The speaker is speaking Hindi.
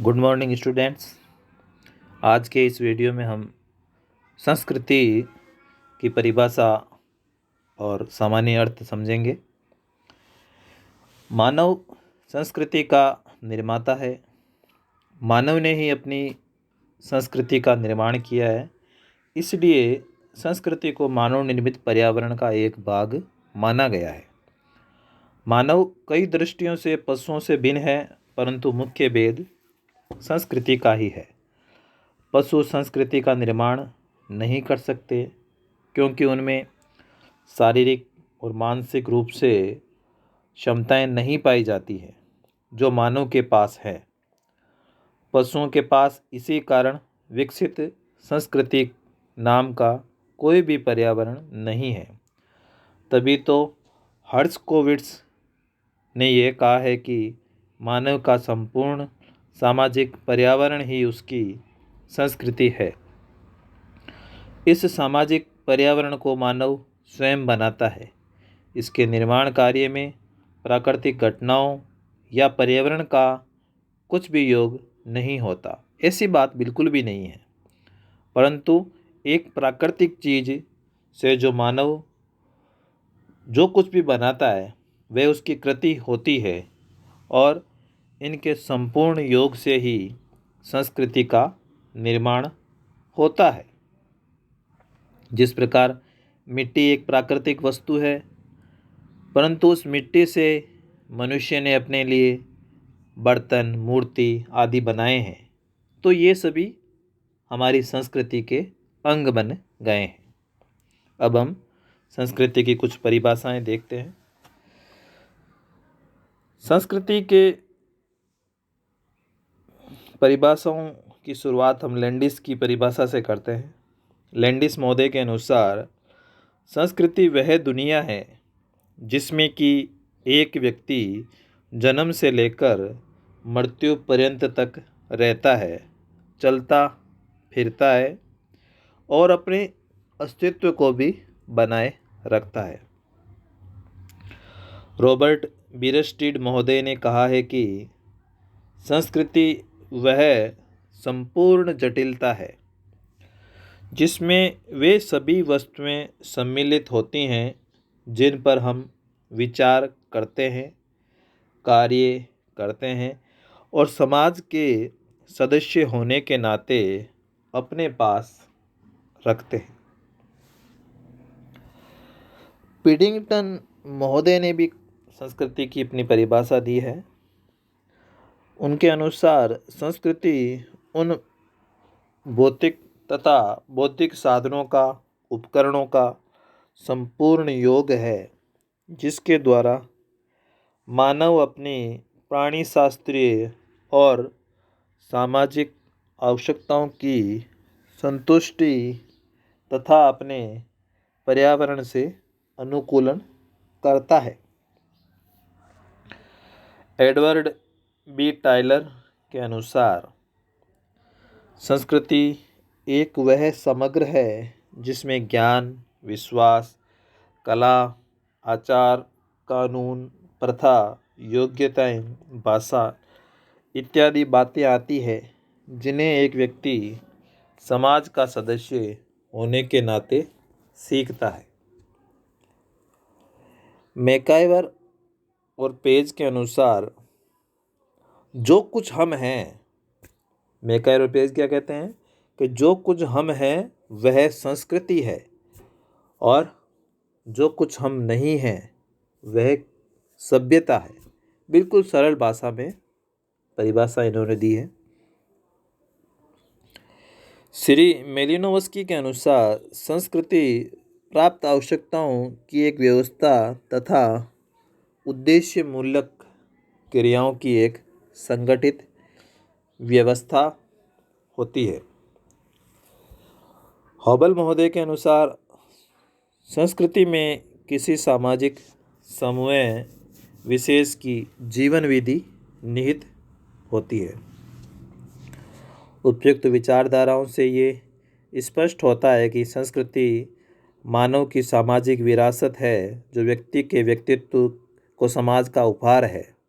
Good morning students. आज के इस वीडियो में हम संस्कृति की परिभाषा और सामान्य अर्थ समझेंगे। मानव संस्कृति का निर्माता है। मानव ने ही अपनी संस्कृति का निर्माण किया है, इसलिए संस्कृति को मानव निर्मित पर्यावरण का एक भाग माना गया है। मानव कई दृष्टियों से पशुओं से भिन्न है, परंतु मुख्य भेद संस्कृति का ही है। पशु संस्कृति का निर्माण नहीं कर सकते क्योंकि उनमें शारीरिक और मानसिक रूप से क्षमताएं नहीं पाई जाती हैं जो मानव के पास है। पशुओं के पास इसी कारण विकसित संस्कृति नाम का कोई भी पर्यावरण नहीं है। तभी तो हर्ट्ज़कोविट्ज़ ने यह कहा है कि मानव का संपूर्ण सामाजिक पर्यावरण ही उसकी संस्कृति है। इस सामाजिक पर्यावरण को मानव स्वयं बनाता है। इसके निर्माण कार्य में प्राकृतिक घटनाओं या पर्यावरण का कुछ भी योग नहीं होता, ऐसी बात बिल्कुल भी नहीं है। परंतु एक प्राकृतिक चीज़ से जो मानव जो कुछ भी बनाता है वह उसकी कृति होती है और इनके संपूर्ण योग से ही संस्कृति का निर्माण होता है। जिस प्रकार मिट्टी एक प्राकृतिक वस्तु है, परंतु उस मिट्टी से मनुष्य ने अपने लिए बर्तन, मूर्ति आदि बनाए हैं, तो ये सभी हमारी संस्कृति के अंग बन गए हैं। अब हम संस्कृति की कुछ परिभाषाएं देखते हैं। संस्कृति के परिभाषाओं की शुरुआत हम लैंडिस की परिभाषा से करते हैं। लैंडिस महोदय के अनुसार संस्कृति वह दुनिया है जिसमें कि एक व्यक्ति जन्म से लेकर मृत्यु पर्यंत तक रहता है, चलता फिरता है और अपने अस्तित्व को भी बनाए रखता है। रॉबर्ट बीरस्टीड महोदय ने कहा है कि संस्कृति वह संपूर्ण जटिलता है जिसमें वे सभी वस्तुएं सम्मिलित होती हैं जिन पर हम विचार करते हैं, कार्य करते हैं और समाज के सदस्य होने के नाते अपने पास रखते हैं। पिडिंगटन महोदय ने भी संस्कृति की अपनी परिभाषा दी है। उनके अनुसार संस्कृति उन भौतिक तथा बौद्धिक साधनों का, उपकरणों का संपूर्ण योग है जिसके द्वारा मानव अपनी प्राणिशास्त्रीय और सामाजिक आवश्यकताओं की संतुष्टि तथा अपने पर्यावरण से अनुकूलन करता है। एडवर्ड बी टायलर के अनुसार संस्कृति एक वह समग्र है जिसमें ज्ञान, विश्वास, कला, आचार, कानून, प्रथा, योग्यताएं, भाषा इत्यादि बातें आती है जिन्हें एक व्यक्ति समाज का सदस्य होने के नाते सीखता है। मैकाइवर और पेज के अनुसार जो कुछ हम हैं, मैकाइवर और पेज क्या कहते हैं कि जो कुछ हम हैं वह संस्कृति है और जो कुछ हम नहीं हैं वह सभ्यता है। बिल्कुल सरल भाषा में परिभाषा इन्होंने दी है। श्री मेलिनोवस्की के अनुसार संस्कृति प्राप्त आवश्यकताओं की एक व्यवस्था तथा उद्देश्य मूलक क्रियाओं की एक संगठित व्यवस्था होती है। हॉबल महोदय के अनुसार संस्कृति में किसी सामाजिक समूह विशेष की जीवन विधि निहित होती है। उपयुक्त विचारधाराओं से ये स्पष्ट होता है कि संस्कृति मानव की सामाजिक विरासत है जो व्यक्ति के व्यक्तित्व को समाज का उपहार है।